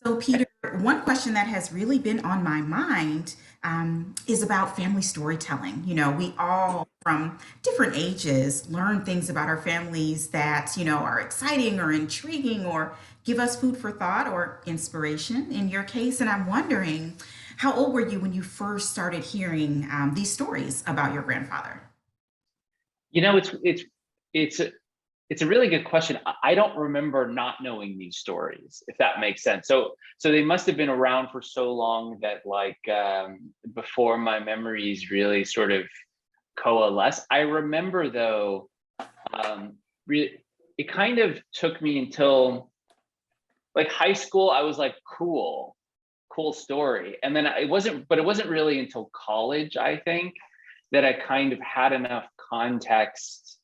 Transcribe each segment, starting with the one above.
So, Peter, one question that has really been on my mind is about family storytelling. We all, from different ages, learn things about our families that, are exciting or intriguing or give us food for thought or inspiration in your case. And I'm wondering, how old were you when you first started hearing these stories about your grandfather? You know, it's a it's a really good question. I don't remember not knowing these stories, if that makes sense. So they must have been around for so long that before my memories really sort of coalesce. I remember though, um, it kind of took me until like high school. I was like, cool story, and then it wasn't really until college, I think, that I kind of had enough context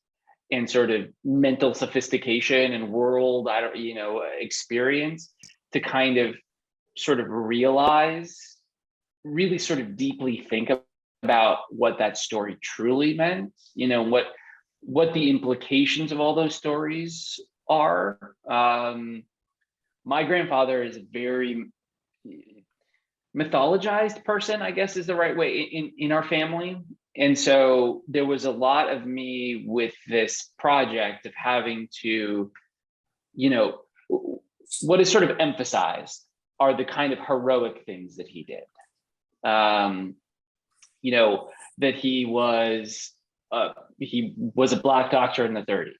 and sort of mental sophistication and world, I don't, experience to kind of sort of realize, really sort of deeply think about what that story truly meant, what the implications of all those stories are. My grandfather is a very mythologized person, I guess is the right way in our family. And so there was a lot of me with this project of having to, you know, what is sort of emphasized are the kind of heroic things that he did. Um, you know, that he was a black doctor in the 30s,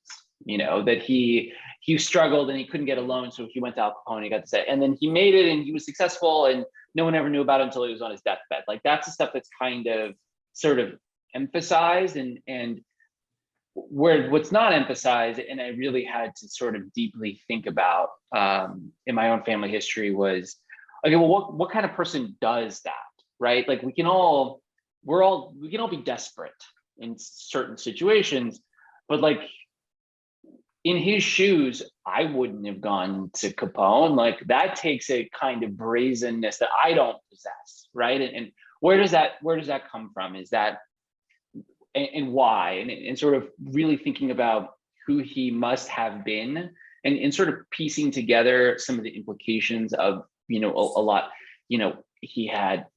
that he struggled and he couldn't get a loan, so he went to Al Capone, he got to say, and then he made it and he was successful and no one ever knew about it until he was on his deathbed. Like that's the stuff that's kind of sort of emphasized, and where what's not emphasized, and I really had to sort of deeply think about in my own family history was, okay, well, what kind of person does that, right? Like we can all be desperate in certain situations, but like in his shoes, I wouldn't have gone to Capone. Like that takes a kind of brazenness that I don't possess, right? And where does that come from? Is that and why? And sort of really thinking about who he must have been, and sort of piecing together some of the implications of a lot. He had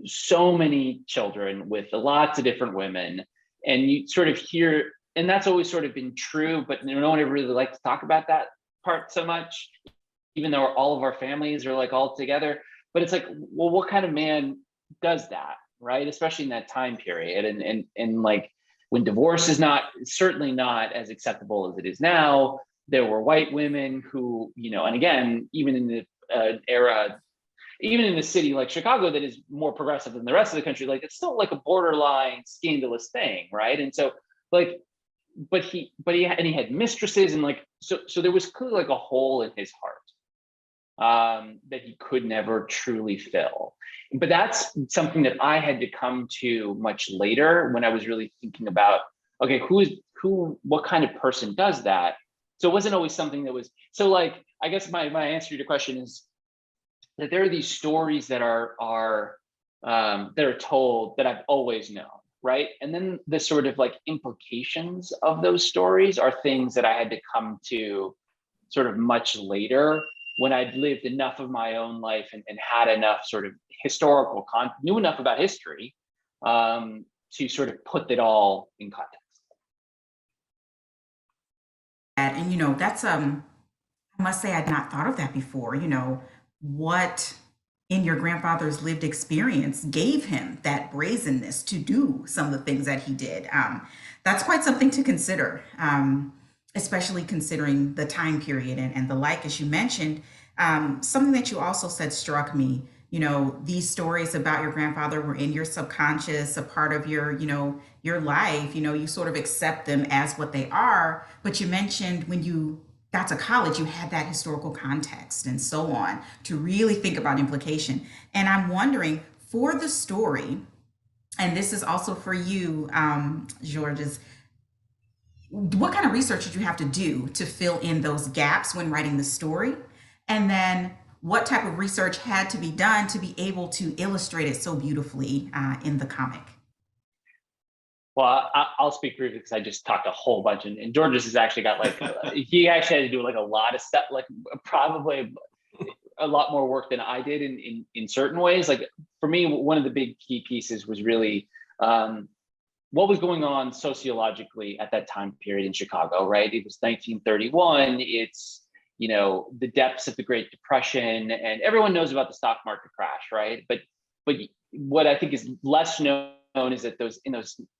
so many children with lots of different women, and you sort of hear, and that's always sort of been true, but no one ever really liked to talk about that part so much, even though all of our families are like all together. But it's like, well, what kind of man does that, right? Especially in that time period, and like when divorce is not, certainly not as acceptable as it is now. There were white women who, and again, even in the era, even in a city like Chicago that is more progressive than the rest of the country, like it's still like a borderline scandalous thing, right? And so like, but he had mistresses, and like so there was clearly like a hole in his heart that he could never truly fill. But that's something that I had to come to much later when I was really thinking about, okay, what kind of person does that? So it wasn't always something that was, so like, I guess my answer to your question is that there are these stories that are told that I've always known, right? And then the sort of like implications of those stories are things that I had to come to sort of much later, when I'd lived enough of my own life and had enough sort of knew enough about history to sort of put it all in context. And that's I must say I'd not thought of that before. What in your grandfather's lived experience gave him that brazenness to do some of the things that he did. That's quite something to consider, especially considering the time period and the like, as you mentioned. Something that you also said struck me. These stories about your grandfather were in your subconscious, a part of your life. You sort of accept them as what they are. But you mentioned when you got to college, you had that historical context and so on to really think about implication. And I'm wondering, for the story, and this is also for you, Georges, what kind of research did you have to do to fill in those gaps when writing the story? And then what type of research had to be done to be able to illustrate it so beautifully in the comic? Well, I'll speak briefly because I just talked a whole bunch, and Georges has actually got like he actually had to do like a lot of stuff, like probably a lot more work than I did in certain ways. Like for me, one of the big key pieces was really what was going on sociologically at that time period in Chicago, right? It was 1931. It's, the depths of the Great Depression, and everyone knows about the stock market crash, right? But what I think is less known is that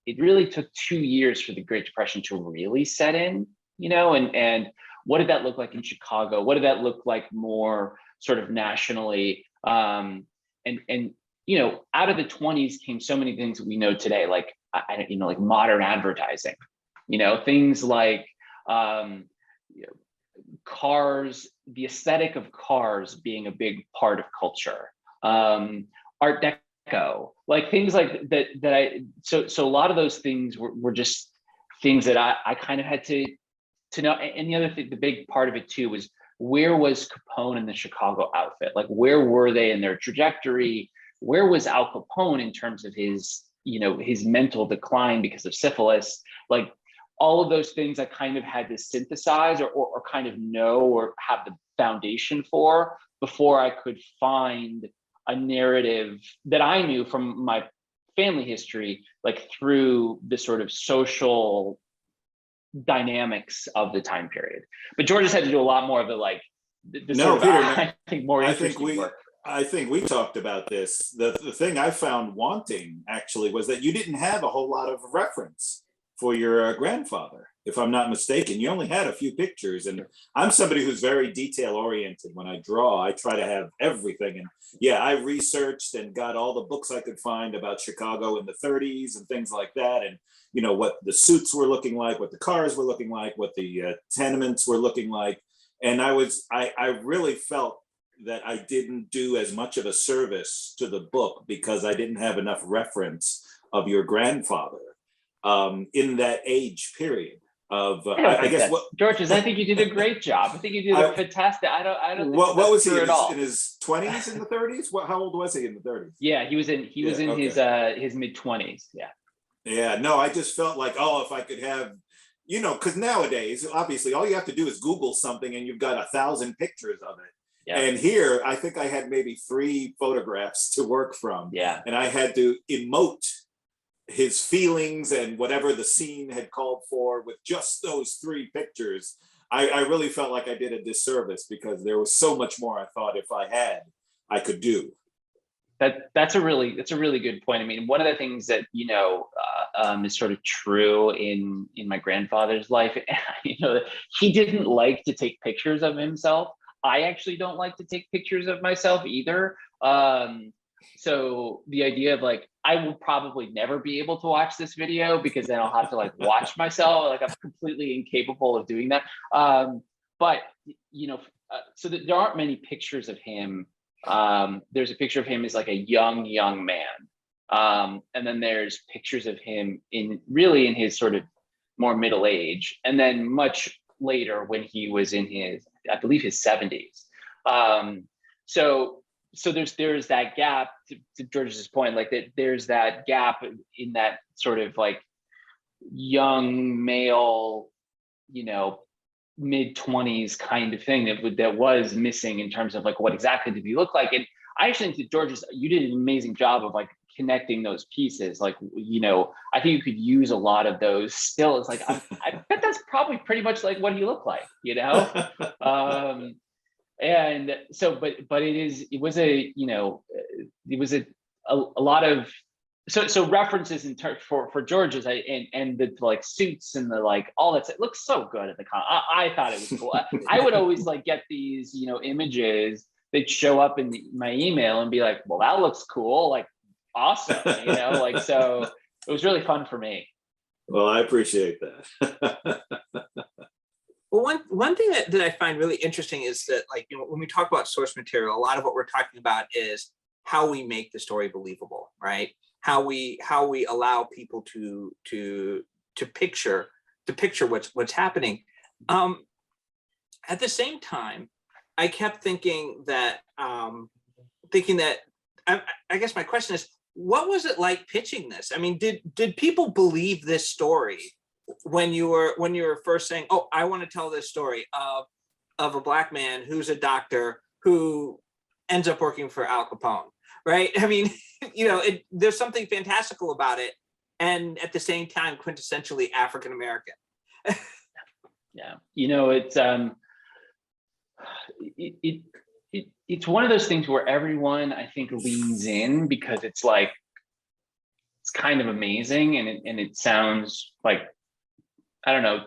it really took 2 years for the Great Depression to really set in, and what did that look like in Chicago? What did that look like more sort of nationally? And out of the 20s came so many things that we know today, like like modern advertising, things like cars, the aesthetic of cars being a big part of culture, Art Deco, like things like that. So a lot of those things were just things that I kind of had to know. And the other thing, the big part of it too, was where was Capone in the Chicago outfit? Like where were they in their trajectory? Where was Al Capone in terms of his mental decline because of syphilis? Like all of those things I kind of had to synthesize or kind of know or have the foundation for before I could find a narrative that I knew from my family history, like through the sort of social dynamics of the time period. But George has had to do a lot more of the sort of, Peter, I think, more interesting work. I think we talked about this. The thing I found wanting actually was that you didn't have a whole lot of reference for your grandfather, if I'm not mistaken. You only had a few pictures, and I'm somebody who's very detail oriented. When I draw, I try to have everything. And yeah, I researched and got all the books I could find about Chicago in the 30s and things like that. And what the suits were looking like, what the cars were looking like, what the tenements were looking like. And I really felt that I didn't do as much of a service to the book because I didn't have enough reference of your grandfather in that age period of I guess what George, I think you did a great job. I think you did a fantastic. I don't think what was he in his 20s, in the 30s? How old was he in the 30s? Yeah, he was in his mid-20s. Yeah, no, I just felt like, if I could have, because nowadays obviously all you have to do is Google something and you've got 1,000 pictures of it. Yeah. And here I think I had maybe 3 photographs to work from. Yeah. And I had to emote his feelings and whatever the scene had called for with just those 3 pictures. I really felt like I did a disservice because there was so much more I thought if I had, I could do. That's a really good point. I mean, one of the things that is sort of true in my grandfather's life, he didn't like to take pictures of himself. I actually don't like to take pictures of myself either. So the idea of I will probably never be able to watch this video because then I'll have to watch myself. I'm completely incapable of doing that. But so there aren't many pictures of him. There's a picture of him as a young man. And then there's pictures of him in his sort of more middle age. And then much later when he was in I believe his 70s. So there's that gap to George's point, there's that gap in that sort of young male, mid-20s kind of thing that was missing in terms of what exactly did he look like. And I actually think that you did an amazing job of connecting those pieces. I think you could use a lot of those stills. I bet that's probably pretty much what he looked like, and so, but it was a lot of so references for George's and the suits and the all that. It looks so good at the con. I thought it was cool. I would always get these images that show up in my email and be like, well, that looks cool, awesome, so it was really fun for me. Well, I appreciate that. Well, one thing that I find really interesting is that when we talk about source material, a lot of what we're talking about is how we make the story believable, right? How we allow people to picture what's happening. At the same time, I kept thinking that I guess my question is, what was it like pitching this? I mean, did people believe this story when you were first saying, I want to tell this story of a Black man who's a doctor who ends up working for Al Capone, right? I mean, there's something fantastical about it, and at the same time, quintessentially African American. Yeah, it's one of those things where everyone, I think, leans in because it's like, it's kind of amazing, and it sounds like, I don't know,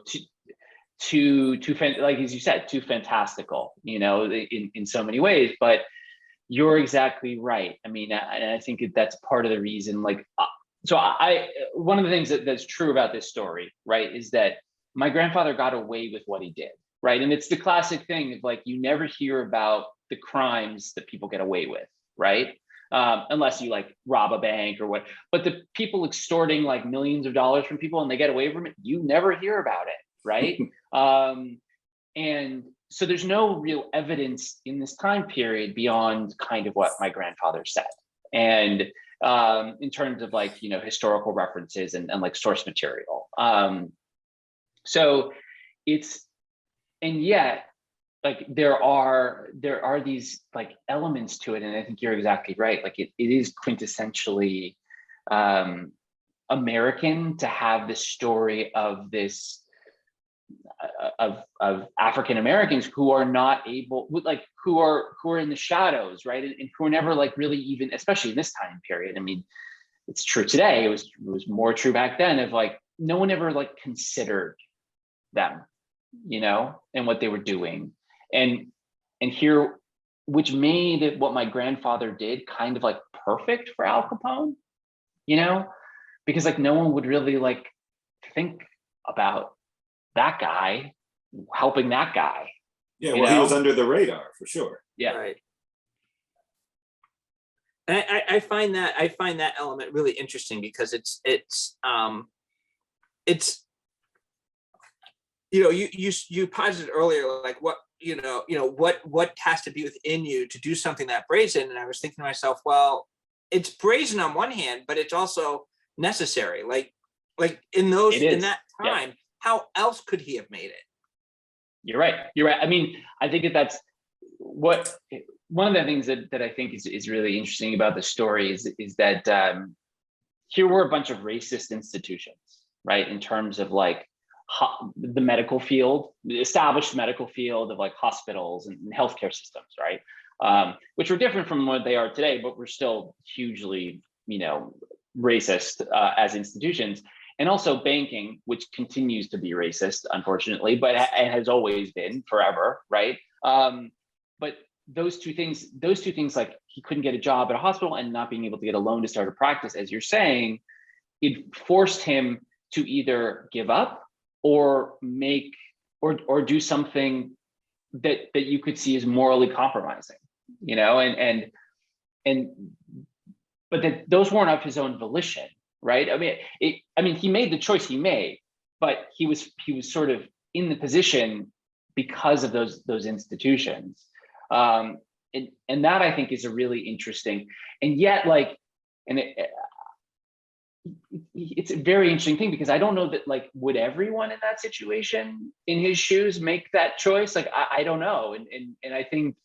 too like, as you said, too fantastical, in so many ways. But you're exactly right. I mean, and I think that's part of the reason. Like, so one of the things that's true about this story, right, is that my grandfather got away with what he did, right? And it's the classic thing of like, you never hear about the crimes that people get away with, right? Unless you like rob a bank or what. But the people extorting like millions of dollars from people and they get away from it, you never hear about it, right? And so there's no real evidence in this time period beyond kind of what my grandfather said. And in terms of like, historical references and like source material. So it's, and yet, like there are these like elements to it, and I think you're exactly right. Like it is quintessentially American to have this story of this of African Americans who are not able, like who are in the shadows, right, and who are never like really even, especially in this time period. I mean, it's true today. It was more true back then. Of like, no one ever like considered them, and what they were doing. And here, which made what my grandfather did kind of like perfect for Al Capone, because like no one would really like think about that guy helping that guy. Yeah, well, he was under the radar for sure. Yeah. Right. And I find that element really interesting because it's you posited earlier, like what what has to be within you to do something that brazen. And I was thinking to myself, well, it's brazen on one hand, but it's also necessary. Like in that time, yeah. How else could he have made it? You're right. I mean, I think that's what one of the things that I think is really interesting about the story is that here were a bunch of racist institutions, right? In terms of like the medical field, the established medical field of like hospitals and healthcare systems, right? Which were different from what they are today, but were still hugely, racist as institutions. And also banking, which continues to be racist, unfortunately, but it has always been forever, right? But those two things, like he couldn't get a job at a hospital and not being able to get a loan to start a practice, as you're saying, it forced him to either give up or make or do something that you could see as morally compromising, but that those weren't of his own volition, right? I mean, he made the choice he made, but he was sort of in the position because of those institutions, and that I think is a really interesting, and yet like, and it's a very interesting thing because I don't know that like would everyone in that situation in his shoes make that choice? Like I don't know, and I think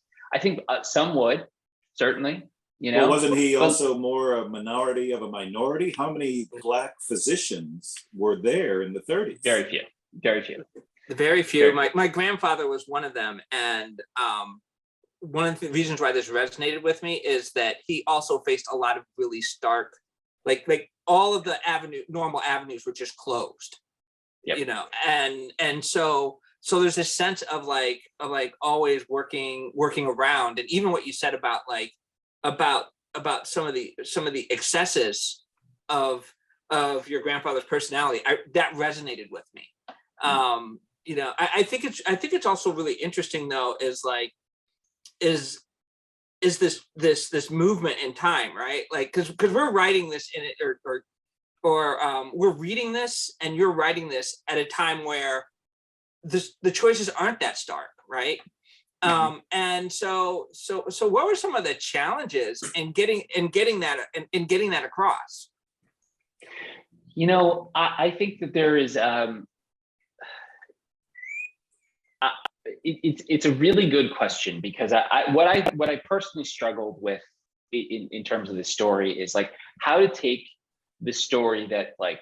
some would certainly. Well, wasn't he also more a minority of a minority? How many Black physicians were there in the 30s? Very few. Very few. My grandfather was one of them, and one of the reasons why this resonated with me is that he also faced a lot of really stark, like all of the normal avenues were just closed. Yep. And so there's this sense of like always working around, and even what you said about like about some of the excesses of your grandfather's personality, that resonated with me. I think it's also really interesting though, is this movement in time, right? Like because we're writing this in it or we're reading this and you're writing this at a time where the choices aren't that stark, right? And so what were some of the challenges in getting that across? I think that there is it's a really good question, because what I personally struggled with in terms of the story is like how to take the story that, like,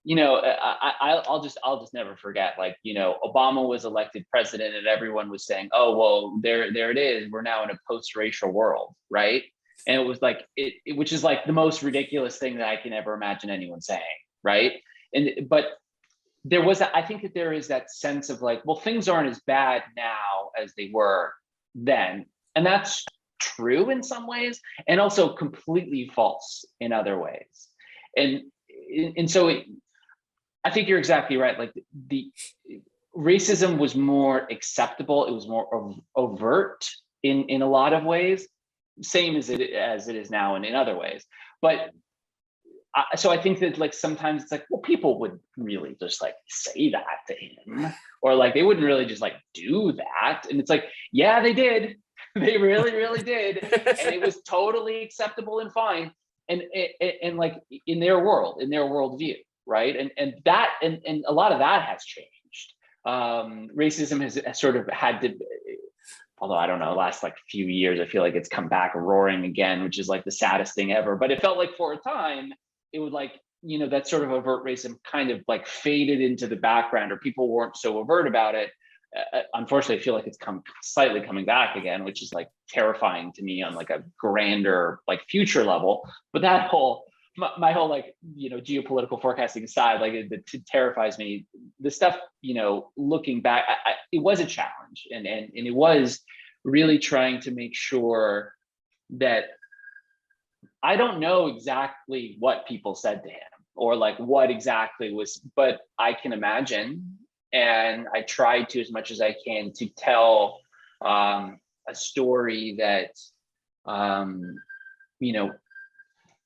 I'll just never forget, like, Obama was elected president and everyone was saying, oh, well, there it is, we're now in a post-racial world, right? And it was like which is like the most ridiculous thing that I can ever imagine anyone saying, right? But I think that there is that sense of like, well, things aren't as bad now as they were then. And that's true in some ways, and also completely false in other ways. And so I think you're exactly right. Like the racism was more acceptable. It was more overt in a lot of ways, same as it is now and in other ways. But so I think that like sometimes it's like, well, people would really just like say that to him, or like they wouldn't really just like do that. And it's like, yeah, they did. They really, really did. And it was totally acceptable and fine. And like in their world, in their worldview, right? And a lot of that has changed. Racism has sort of had to, although I don't know, last like few years, I feel like it's come back roaring again, which is like the saddest thing ever. But it felt like for a time, it would like, that sort of overt racism kind of like faded into the background, or people weren't so overt about it. Unfortunately, I feel like it's slightly coming back again, which is like terrifying to me on like a grander, like future level. But that whole, my whole like, geopolitical forecasting aside, like it terrifies me. The stuff, looking back, it was a challenge, and it was really trying to make sure that I don't know exactly what people said to him or like what exactly was, but I can imagine. And I tried to, as much as I can, to tell a story that,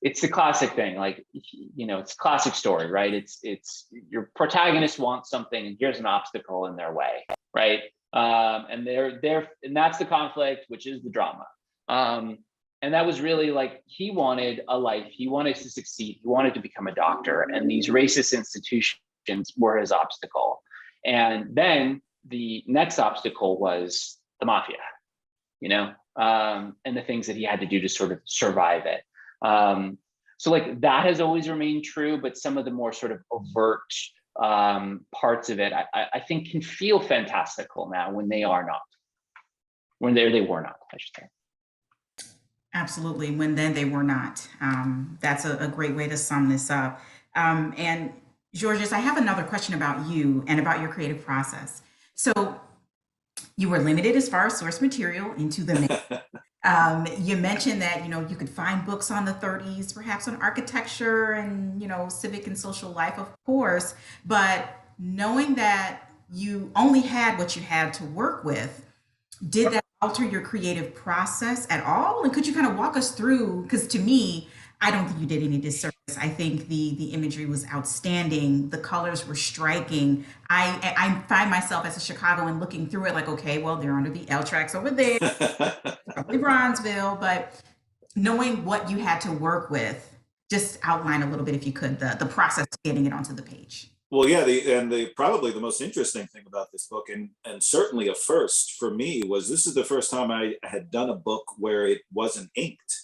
it's the classic thing, like, it's a classic story, right? It's your protagonist wants something and here's an obstacle in their way, right? And and that's the conflict, which is the drama. And that was really like, he wanted a life, he wanted to succeed, he wanted to become a doctor, and these racist institutions were his obstacle. And then the next obstacle was the mafia, and the things that he had to do to sort of survive it. So like that has always remained true, but some of the more sort of overt parts of it, I think can feel fantastical now when they are not. When they were not, I should say. Absolutely. When then they were not. That's a great way to sum this up. And Georges, I have another question about you and about your creative process. So you were limited as far as source material into the you mentioned that, you could find books on the 30s, perhaps on architecture and, civic and social life, of course. But knowing that you only had what you had to work with, did that alter your creative process at all? And could you kind of walk us through, because to me, I don't think you did any disservice. I think the imagery was outstanding. The colors were striking. I find myself as a Chicagoan looking through it like, okay, well, they're under the L tracks over there, probably Bronzeville, but knowing what you had to work with, just outline a little bit, if you could, the process of getting it onto the page. Well, yeah, probably the most interesting thing about this book, and certainly a first for me, was this is the first time I had done a book where it wasn't inked.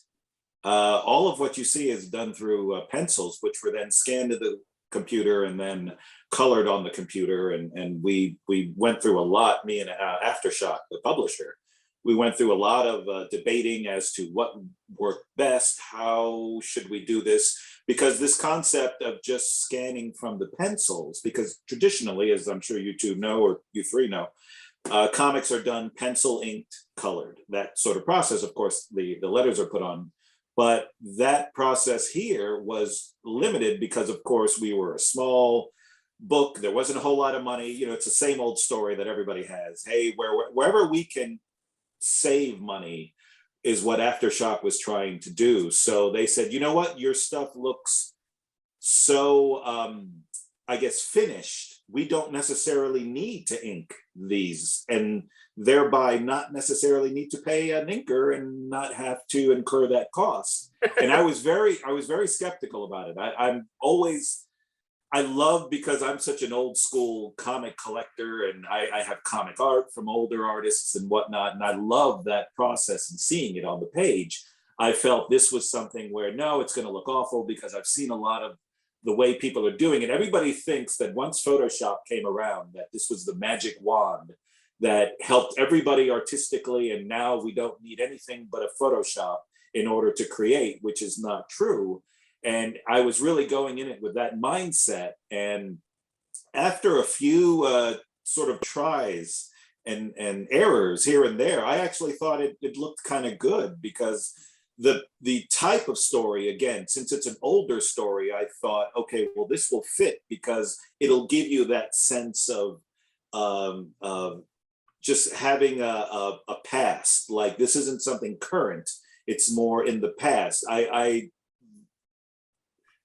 All of what you see is done through pencils, which were then scanned to the computer and then colored on the computer. And we went through a lot, me and Aftershock, the publisher, we went through a lot of debating as to what worked best, how should we do this? Because this concept of just scanning from the pencils, because traditionally, as I'm sure you two know, or you three know, comics are done pencil inked, colored. That sort of process, of course, the letters are put on. But that process here was limited because, of course, we were a small book. There wasn't a whole lot of money. It's the same old story that everybody has. Hey, wherever we can save money is what Aftershock was trying to do. So they said, you know what, your stuff looks so, I guess, finished. We don't necessarily need to ink these, and thereby not necessarily need to pay an inker and not have to incur that cost. And I was very skeptical about it. I love, because I'm such an old school comic collector, and I have comic art from older artists and whatnot, and I love that process and seeing it on the page. I felt this was something where, no, it's going to look awful, because I've seen a lot of the way people are doing it. Everybody thinks that once Photoshop came around, that this was the magic wand that helped everybody artistically, and now we don't need anything but a Photoshop in order to create, which is not true. And I was really going in it with that mindset. And after a few sort of tries and errors here and there, I actually thought it looked kind of good, because the type of story, again, since it's an older story, I thought, okay, well, this will fit, because it'll give you that sense of just having a past. Like, this isn't something current, it's more in the past. I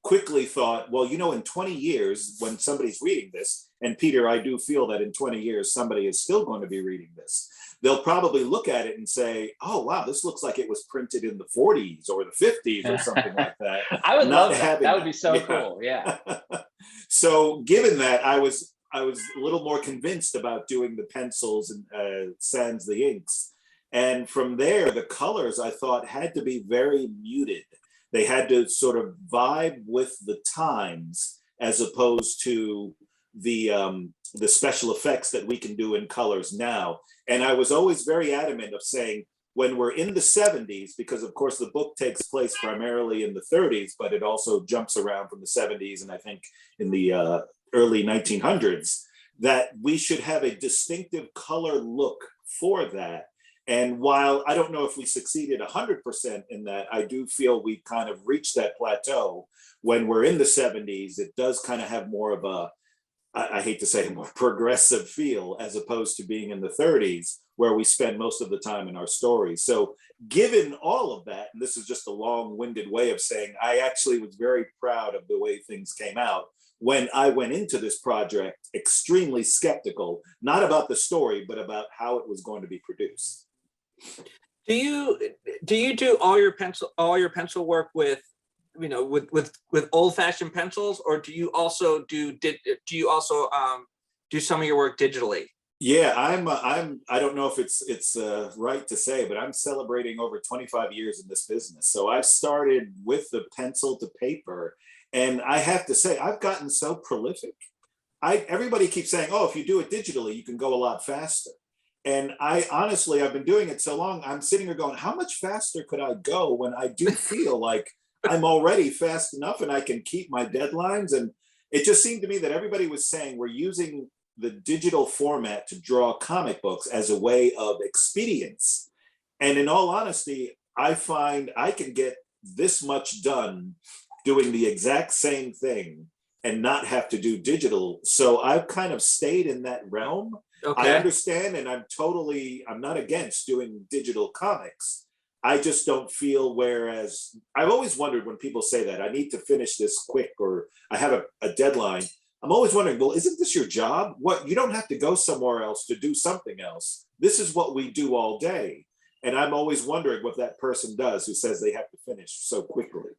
quickly thought, well, in 20 years, when somebody's reading this, and Peter, I do feel that in 20 years, somebody is still going to be reading this. They'll probably look at it and say, oh, wow, this looks like it was printed in the 40s or the 50s or something like that. I would Not love that. That would be so cool. Yeah. So given that, I was a little more convinced about doing the pencils and sans the inks. And from there, the colors, I thought, had to be very muted. They had to sort of vibe with the times, as opposed to the special effects that we can do in colors now. And I was always very adamant of saying, when we're in the 70s, because of course the book takes place primarily in the 30s, but it also jumps around from the 70s and I think in the early 1900s, that we should have a distinctive color look for that. And while I don't know if we succeeded 100% in that, I do feel we kind of reached that plateau. When we're in the 70s, it does kind of have more of a, I hate to say, a more progressive feel, as opposed to being in the 30s, where we spend most of the time in our stories. So given all of that, and this is just a long-winded way of saying, I actually was very proud of the way things came out. When I went into this project, extremely skeptical, not about the story, but about how it was going to be produced. Do you do all your pencil work with old-fashioned pencils, or do you also do some of your work digitally? Yeah, I don't know if it's right to say, but I'm celebrating over 25 years in this business. So I've started with the pencil to paper, and I have to say, I've gotten so prolific. Everybody keeps saying, oh, if you do it digitally, you can go a lot faster. And I've been doing it so long, I'm sitting here going, how much faster could I go, when I do feel like I'm already fast enough and I can keep my deadlines? And it just seemed to me that everybody was saying we're using the digital format to draw comic books as a way of expedience. And in all honesty, I find I can get this much done doing the exact same thing and not have to do digital. So I've kind of stayed in that realm. Okay. I understand, and I'm not against doing digital comics. I just don't feel, whereas I've always wondered when people say that I need to finish this quick, or I have a deadline. I'm always wondering, well, isn't this your job? What, you don't have to go somewhere else to do something else. This is what we do all day. And I'm always wondering what that person does who says they have to finish so quickly.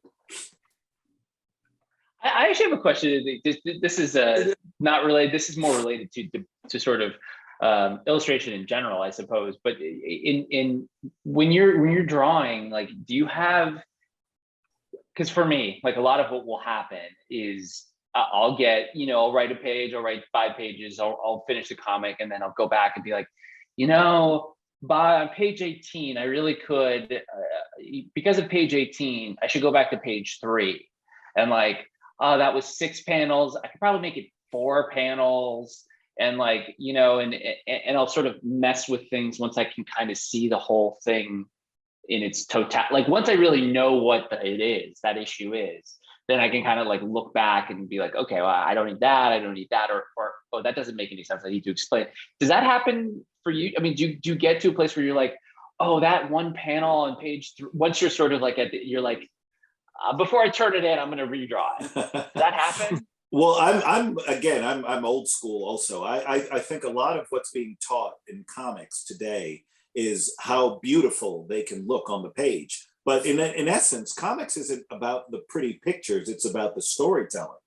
I actually have a question. This is not related. This is more related to sort of illustration in general, I suppose. But in when you're drawing, like, do you have? Because for me, like, a lot of what will happen is I'll get, I'll write a page, I'll write 5 pages, I'll finish the comic, and then I'll go back and be like, by page 18, I really could, because of page 18, I should go back to page 3, and like, oh, that was 6 panels. I could probably make it 4 panels, and like, and I'll sort of mess with things once I can kind of see the whole thing in its total. Like, once I really know what that issue is, then I can kind of like look back and be like, okay, well, I don't need that, or oh, that doesn't make any sense, I need to explain. Does that happen for you? I mean, do you get to a place where you're like, oh, that one panel on page 3, once you're sort of like you're like, before I turn it in, I'm going to redraw it. Does that happen? Well, I'm old school also. I think a lot of what's being taught in comics today is how beautiful they can look on the page. But in essence, comics isn't about the pretty pictures, it's about the storytelling.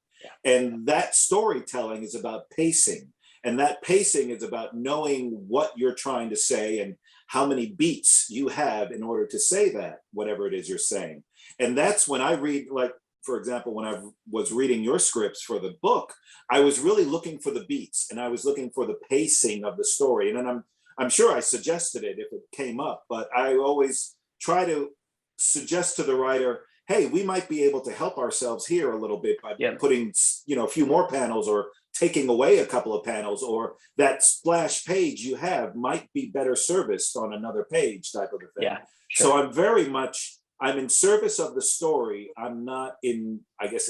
And that storytelling is about pacing. And that pacing is about knowing what you're trying to say and how many beats you have in order to say that, whatever it is you're saying. And that's when I read, like, for example, when I was reading your scripts for the book, I was really looking for the beats and I was looking for the pacing of the story. And then I'm sure I suggested it if it came up, but I always try to suggest to the writer, hey, we might be able to help ourselves here a little bit by putting, a few more panels or taking away a couple of panels, or that splash page you have might be better serviced on another page, type of a thing. Yeah, sure. So I'm in service of the story. I'm not in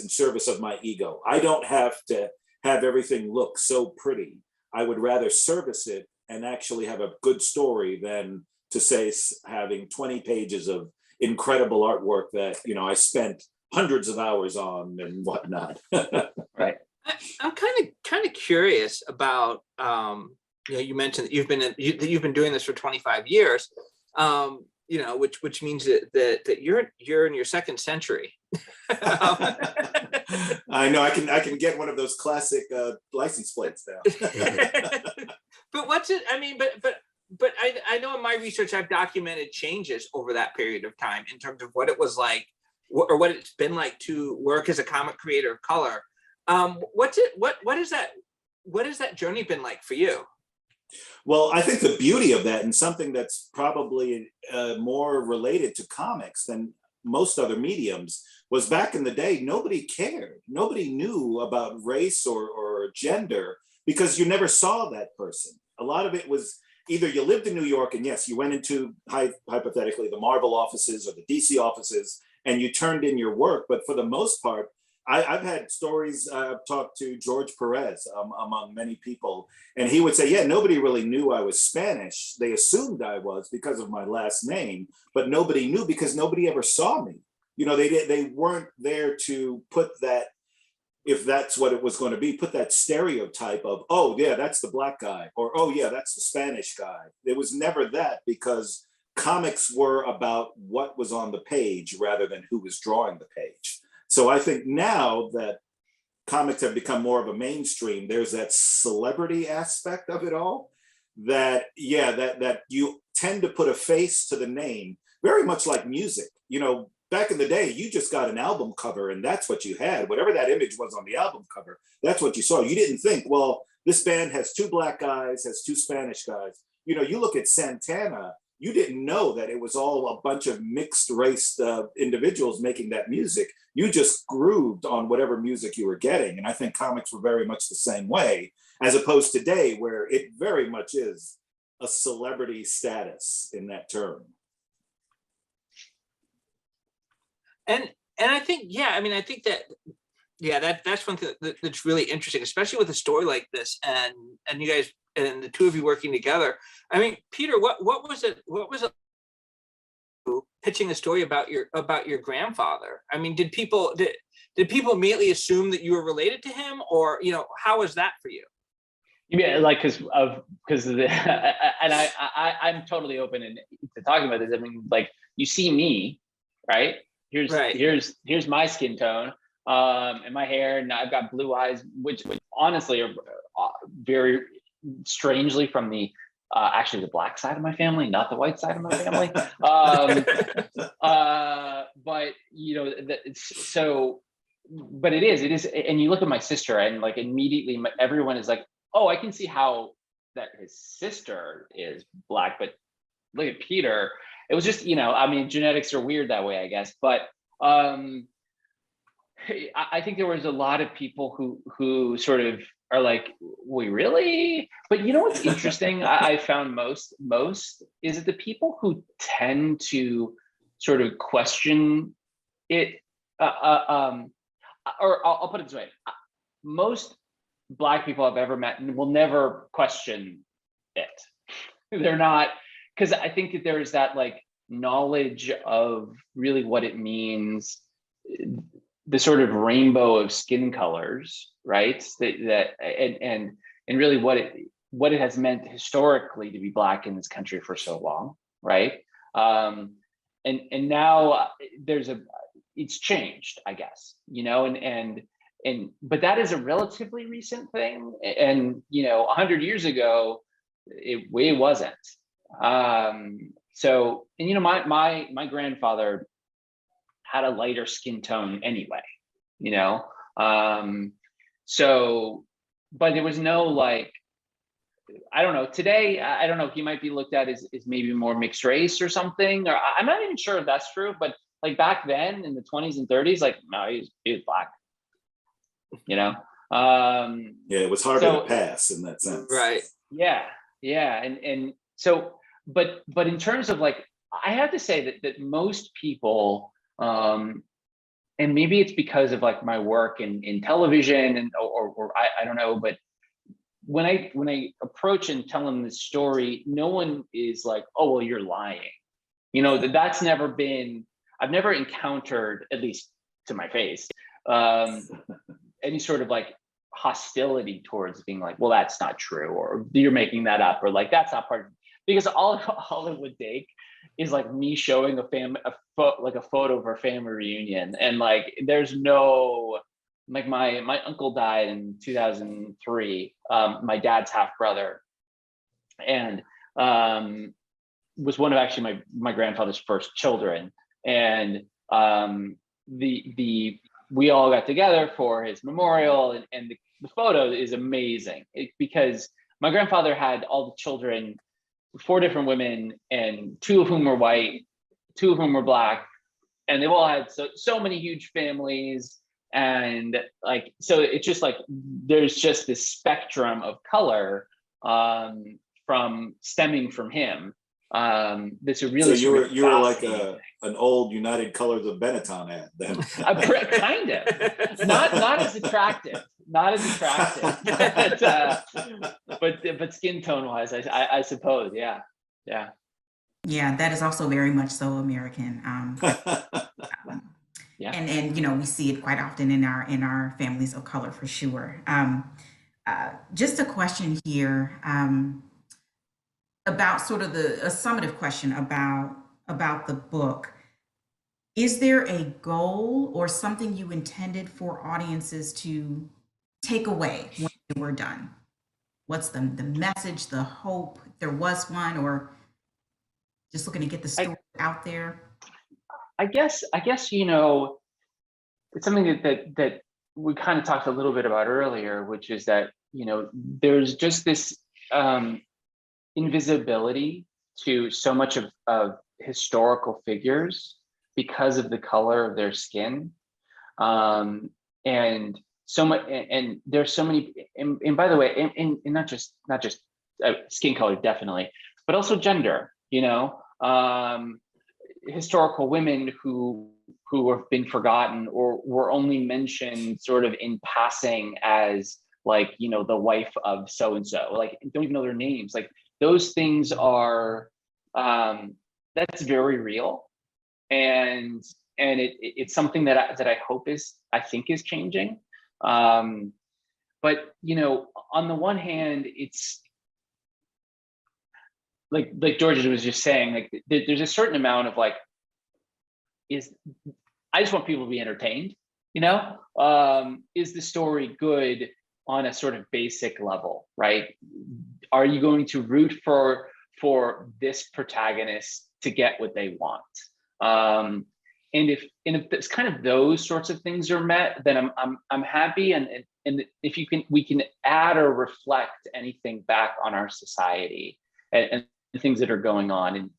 service of my ego. I don't have to have everything look so pretty. I would rather service it and actually have a good story than to say having 20 pages of incredible artwork that, I spent hundreds of hours on and whatnot. Right. I'm kind of curious about, you mentioned that you've been doing this for 25 years, which means that you're in your second century. I know I can get one of those classic license plates now. But what's it? I mean, but I know in my research I've documented changes over that period of time in terms of what it was like, or what it's been like to work as a comic creator of color. What has that journey been like for you? Well, I think the beauty of that, and something that's probably more related to comics than most other mediums, was back in the day, nobody cared. Nobody knew about race or gender because you never saw that person. A lot of it was either you lived in New York and yes, you went into hypothetically the Marvel offices or the DC offices and you turned in your work. But for the most part, I've had stories, I've talked to George Perez among many people, and he would say, yeah, nobody really knew I was Spanish. They assumed I was because of my last name, but nobody knew because nobody ever saw me. They weren't there to put that, if that's what it was going to be, put that stereotype of, oh yeah, that's the black guy, or oh yeah, that's the Spanish guy. It was never that, because comics were about what was on the page rather than who was drawing the page. So I think now that comics have become more of a mainstream, there's that celebrity aspect of it all that you tend to put a face to the name, very much like music. Back in the day, you just got an album cover and that's what you had. Whatever that image was on the album cover, that's what you saw. You didn't think, well, this band has 2 black guys, has 2 Spanish guys. You look at Santana, you didn't know that it was all a bunch of mixed race individuals making that music. You just grooved on whatever music you were getting. And I think comics were very much the same way, as opposed to today, where it very much is a celebrity status in that term. And I think, I think that's one thing that's really interesting, especially with a story like this, and you guys and the two of you working together. I mean, Peter, what was it pitching a story about your grandfather? I mean, did people immediately assume that you were related to him, or how was that for you? Yeah, like because of the and I'm totally open to talking about this. I mean, like, you see me, right? Here's my skin tone and my hair, and I've got blue eyes, which honestly are very strangely from the actually the black side of my family, not the white side of my family. But but it is, and you look at my sister, and like immediately everyone is like, oh, I can see how that his sister is black, but look at Peter. It was just, I mean, genetics are weird that way, I guess. But I think there was a lot of people who sort of are like, we really? But what's interesting, I found most is that the people who tend to sort of question it, or I'll put it this way, most Black people I've ever met will never question it. They're not, because I think that there's that like knowledge of really what it means, the sort of rainbow of skin colors, right? And really what it has meant historically to be Black in this country for so long, right? And now it's changed, I guess, and but that is a relatively recent thing. And, 100 years ago, it wasn't. So, and, my grandfather had a lighter skin tone anyway, so, but there was no like, I don't know, today, I don't know, he might be looked at as maybe more mixed race or something, or I'm not even sure if that's true, but like back then in the 20s and 30s, like, no, he was black, Yeah, it was harder to pass in that sense. Right. Yeah. And so, but in terms of like, I have to say that most people, and maybe it's because of like my work in television and or I don't know, but when I approach and tell them this story, no one is like, oh, well, you're lying. That's never been, I've never encountered, at least to my face, any sort of like hostility towards being like, well, that's not true, or you're making that up, or like, that's not part of it. Because all it would take is like me showing a photo of our family reunion, and like there's no, like my uncle died in 2003, my dad's half brother, and was one of actually my grandfather's first children, and we all got together for his memorial, and the photo is amazing because my grandfather had all the children, 4 different women, and 2 of whom were white, 2 of whom were black, and they've all had so many huge families. And like, so it's just like, there's just this spectrum of color stemming from him. That's a really, so you were like an old United Colors of Benetton ad then. Kind of, not as attractive, but skin tone wise, I suppose. Yeah. Yeah, that is also very much so American. Yeah. And we see it quite often in our families of color for sure. Just a question here about sort of a summative question about the book. Is there a goal or something you intended for audiences to take away when you were done? What's the message, the hope, if there was one, or just looking to get the story out there? I guess it's something that we kind of talked a little bit about earlier, which is that there's just this invisibility to so much of historical figures because of the color of their skin, and so much, and there's so many, and by the way, and not just skin color, definitely, but also gender. Historical women who have been forgotten or were only mentioned sort of in passing as like, the wife of so and so, like don't even know their names. Like those things are that's very real, and it's something that I hope I think is changing. But on the one hand, it's like Georgia was just saying, like there's a certain amount of like, I just want people to be entertained, is the story good on a sort of basic level, right? Are you going to root for this protagonist to get what they want? And if it's kind of those sorts of things are met, then I'm happy. And if we can add or reflect anything back on our society and the things that are going on.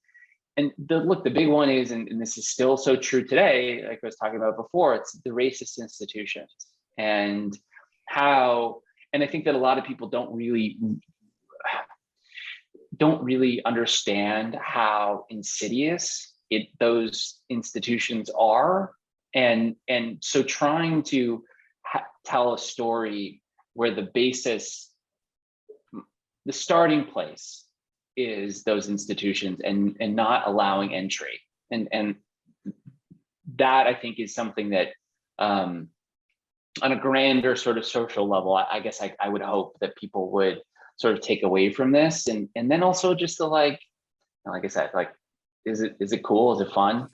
And the big one is, and this is still so true today, like I was talking about before, it's the racist institutions and how, and I think that a lot of people don't really understand how insidious those institutions are. And so trying to tell a story where the starting place is those institutions and not allowing entry. And that I think is something that on a grander sort of social level, I guess I would hope that people would sort of take away from this. And then also just to like I said, like, is it cool? Is it fun?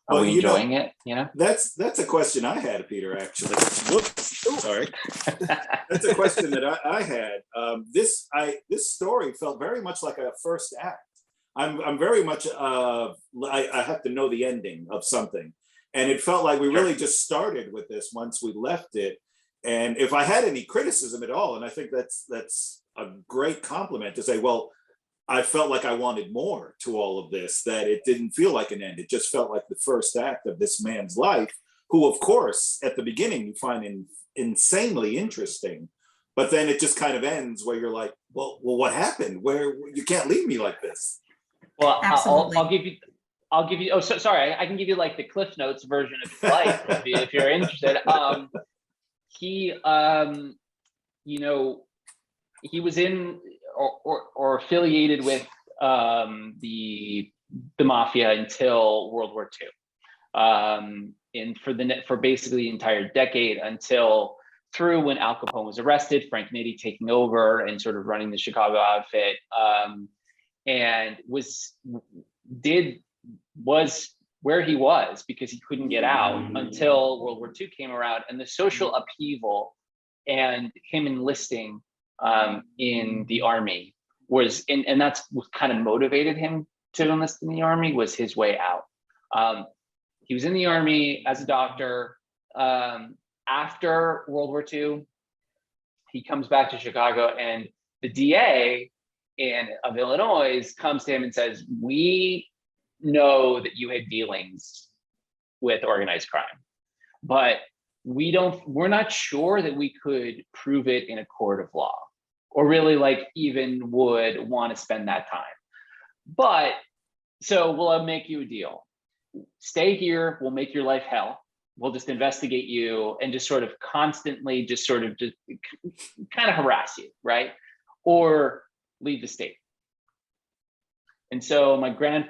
Are Well, we enjoying it? You know, that's a question I had, Peter, actually. Whoops, sorry. That's a question that I had. This story felt very much like a first act. I'm very much I have to know the ending of something, and it felt like we really just started with this once we left it. And if I had any criticism at all, and I think that's a great compliment to say, well, I felt like I wanted more to all of this, that it didn't feel like an end. It just felt like the first act of this man's life, who, of course, at the beginning you find insanely interesting, but then it just kind of ends where you're like, well, what happened? Where you can't leave me like this. well, Absolutely. I'll give you. Oh, sorry. I can give you like the Cliff Notes version of his life if you're interested. He, you know, he was in or affiliated with the mafia until World War II, and for basically the entire decade until through when Al Capone was arrested, Frank Nitti taking over and sort of running the Chicago outfit, and was where he was because he couldn't get out until World War II came around, and the social upheaval and him enlisting in the army was, and that's what kind of motivated him to enlist in the army, was his way out. He was in the army as a doctor. After World War II, he comes back to Chicago, and the DA of Illinois comes to him and says, "We know that you had dealings with organized crime, but we're not sure that we could prove it in a court of law, or really like even would want to spend that time. But so we'll make you a deal. Stay here, we'll make your life hell. We'll just investigate you and just sort of constantly just kind of harass you, right? Or leave the state." And so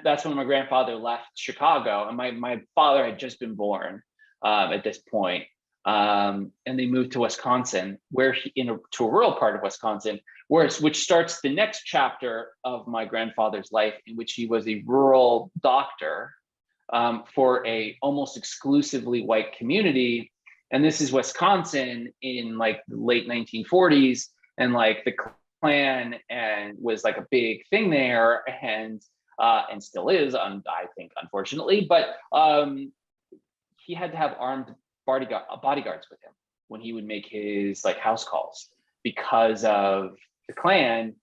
that's when my grandfather left Chicago, and my father had just been born at this point. And they moved to Wisconsin, where to a rural part of Wisconsin, which starts the next chapter of my grandfather's life, in which he was a rural doctor for a almost exclusively white community. And this is Wisconsin in like the late 1940s, and like the Klan and was like a big thing there, and still is, I think, unfortunately. But he had to have armed bodyguards with him when he would make his like house calls because of the Klan.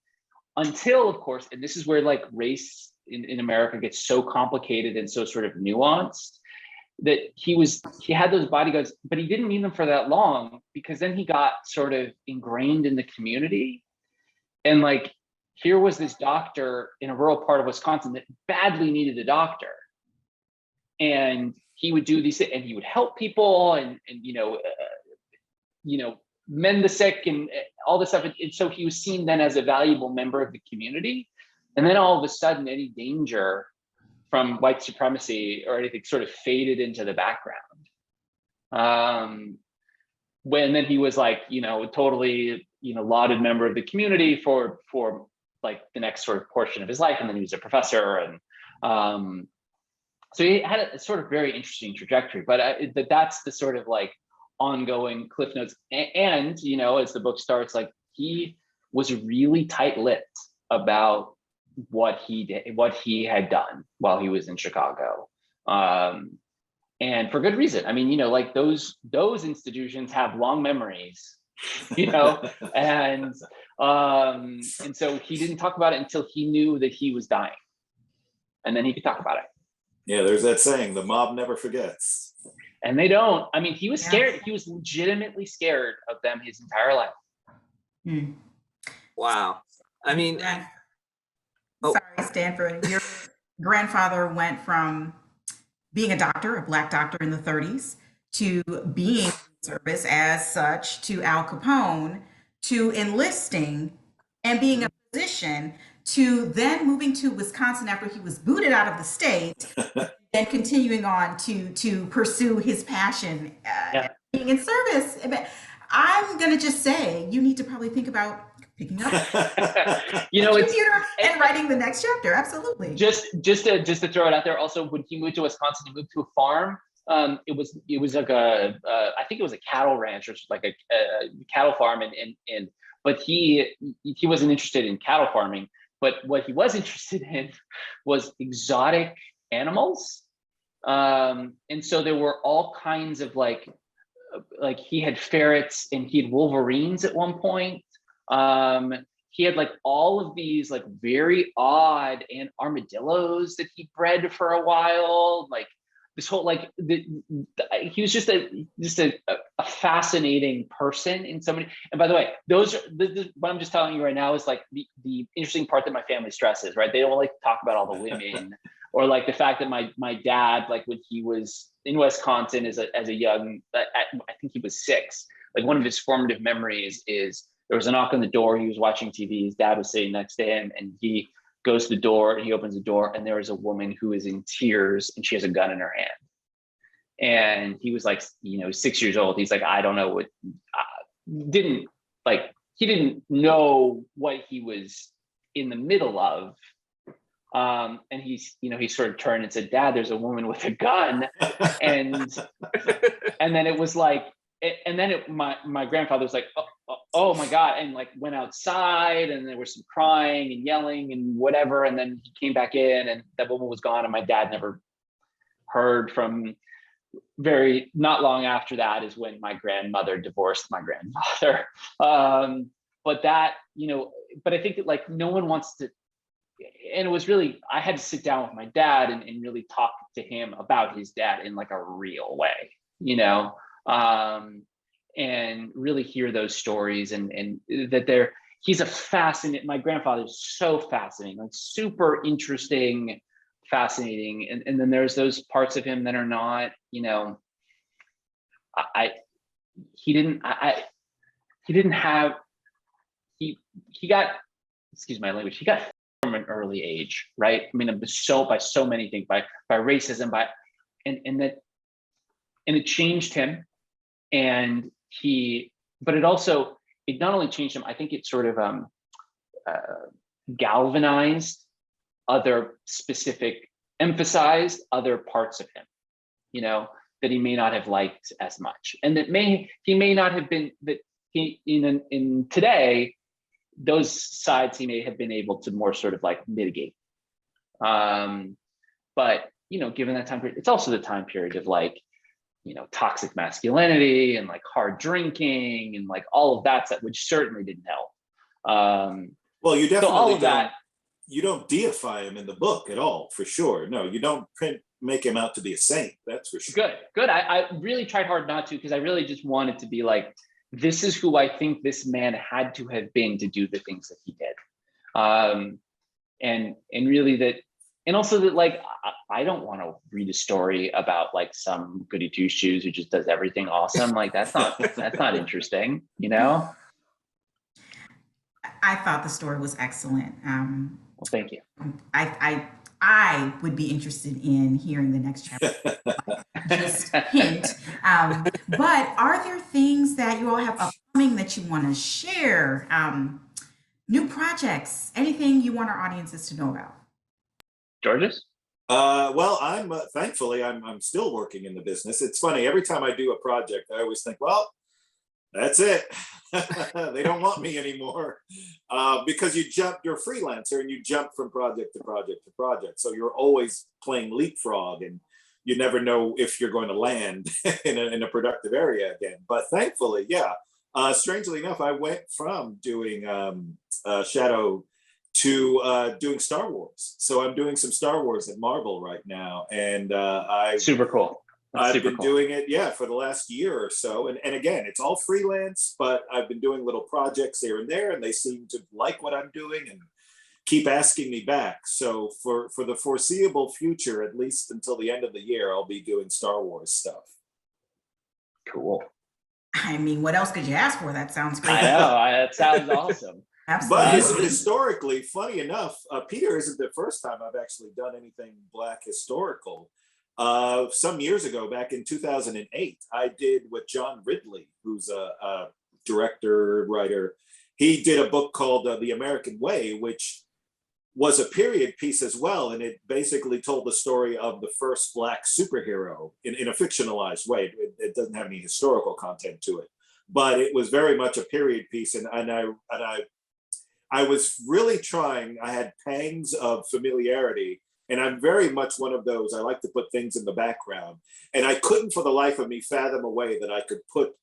Until, of course, and this is where like race in America gets so complicated and so sort of nuanced, that he had those bodyguards, but he didn't need them for that long, because then he got sort of ingrained in the community. And like, here was this doctor in a rural part of Wisconsin that badly needed a doctor. And he would do these things, and he would help people and mend the sick and all this stuff. And so he was seen then as a valuable member of the community. And then all of a sudden, any danger from white supremacy or anything sort of faded into the background. When then he was like, totally, lauded member of the community for like the next sort of portion of his life. And then he was a professor. And so he had a sort of very interesting trajectory, but that's the sort of like ongoing Cliff Notes. And, as the book starts, like he was really tight-lipped about what he had done while he was in Chicago. And for good reason. I mean, like those institutions have long memories, and so he didn't talk about it until he knew that he was dying, and then he could talk about it. Yeah, there's that saying, the mob never forgets. And they don't. I mean, he was scared. He was legitimately scared of them his entire life. Hmm. Wow. I mean, Sorry, Stanford. Your grandfather went from being a doctor, a Black doctor in the 30s, to being in service as such to Al Capone, to enlisting and being a physician, to then moving to Wisconsin after he was booted out of the state, and continuing on to pursue his passion, being in service. I'm going to just say, you need to probably think about Picking up You know, it's computer and writing the next chapter. Absolutely. just to throw it out there. Also, when he moved to Wisconsin, he moved to a farm. It was like I think it was a cattle ranch or like a cattle farm, and but he wasn't interested in cattle farming. But what he was interested in was exotic animals. And so there were all kinds of like he had ferrets and he had wolverines at one point. He had like all of these like very odd and armadillos that he bred for a while. Like this whole he was just a fascinating person in so many. And by the way, what I'm just telling you right now is like the interesting part that my family stresses, right? They don't like to talk about all the women or like the fact that my dad, like when he was in Wisconsin as a young, I think he was 6. Like one of his formative memories is there was a knock on the door. He was watching TV. His dad was sitting next to him, and he goes to the door and he opens the door, and there is a woman who is in tears and she has a gun in her hand. And he was like, 6 years old. He's like, I don't know what, he didn't know what he was in the middle of. And he sort of turned and said, Dad, there's a woman with a gun. And then it was like, and then my grandfather was like, oh my God. And like went outside, and there was some crying and yelling and whatever. And then he came back in and that woman was gone. And my dad never heard from. Not long after that is when my grandmother divorced my grandfather. But I think that like no one wants to, and it was really, I had to sit down with my dad and really talk to him about his dad in like a real way, and really hear those stories and that he's my grandfather is so fascinating, like super interesting, fascinating. And then there's those parts of him that are not, he got, excuse my language, he got from an early age, right? I mean, by so many things, by racism, and it changed him. And but it not only changed him, I think it sort of galvanized emphasized other parts of him, that he may not have liked as much. And that he may not have been, that he, in today, those sides he may have been able to more sort of like mitigate. But, given that time period, it's also the time period of like, toxic masculinity and like hard drinking and like all of that stuff, which certainly didn't help. Well, you definitely all of that. You don't deify him in the book at all, for sure. No, you don't make him out to be a saint. That's for sure. Good. I really tried hard not to, because I really just wanted to be like, this is who I think this man had to have been to do the things that he did. And really that, and also that like, I don't want to read a story about like some goody two shoes who just does everything awesome. Like that's not interesting, I thought the story was excellent. Well, thank you. I would be interested in hearing the next chapter. Just hint. But are there things that you all have upcoming that you want to share? New projects, anything you want our audiences to know about? Georges? Well, I'm thankfully I'm still working in the business. It's funny, every time I do a project, I always think, well, that's it. They don't want me anymore, because you're a freelancer and you jump from project to project to project. So you're always playing leapfrog, and you never know if you're going to land in a productive area again. But thankfully, yeah. Strangely enough, I went from doing Shadow to doing Star Wars. So I'm doing some Star Wars at Marvel right now, and super cool. I've been doing it, for the last year or so. And again, it's all freelance, but I've been doing little projects here and there, and they seem to like what I'm doing and keep asking me back. So for the foreseeable future, at least until the end of the year, I'll be doing Star Wars stuff. Cool. I mean, what else could you ask for? That sounds great. I know, that sounds awesome. Absolutely. But historically, funny enough, Peter, isn't the first time I've actually done anything Black historical. Some years ago, back in 2008, I did with John Ridley, who's a director, writer, he did a book called The American Way, which was a period piece as well. And it basically told the story of the first Black superhero in a fictionalized way. It doesn't have any historical content to it, but it was very much a period piece. And I was really trying, I had pangs of familiarity, and I'm very much one of those, I like to put things in the background. And I couldn't for the life of me fathom a way that I could put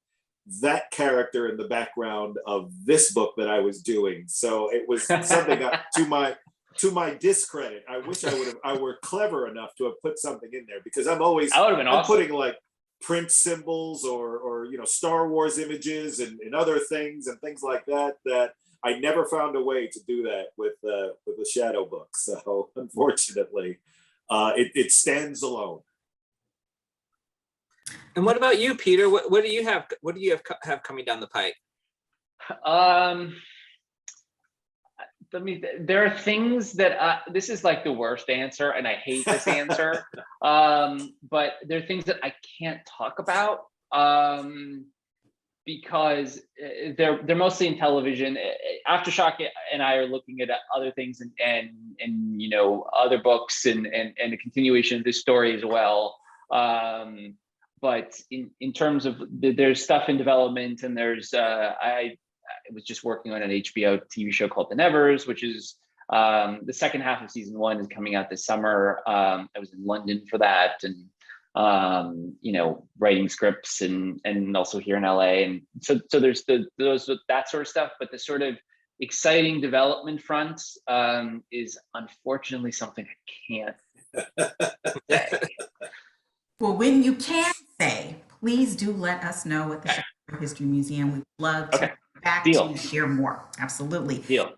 that character in the background of this book that I was doing. So it was something to my discredit. I wish I were clever enough to have put something in there, because I'm always That would have been awesome. putting like print symbols or Star Wars images and other things and things like that I never found a way to do that with the Shadow book. So unfortunately, it stands alone. And what about you, Peter? What do you have? What do you have coming down the pike? There are things that this is like the worst answer, and I hate this answer. But there are things that I can't talk about because they're mostly in television. Aftershock and I are looking at other things and other books and a continuation of this story as well. But in terms of there's stuff in development, and there's I was just working on an HBO TV show called The Nevers, which is the second half of season 1 is coming out this summer. I was in London for that, and writing scripts and also here in LA. And so there's that sort of stuff, but the sort of exciting development front is unfortunately something I can't say. Well, when you can say, please do let us know at the Chicago History Museum. We'd love to Okay. come back Deal. to share more. Absolutely. Deal.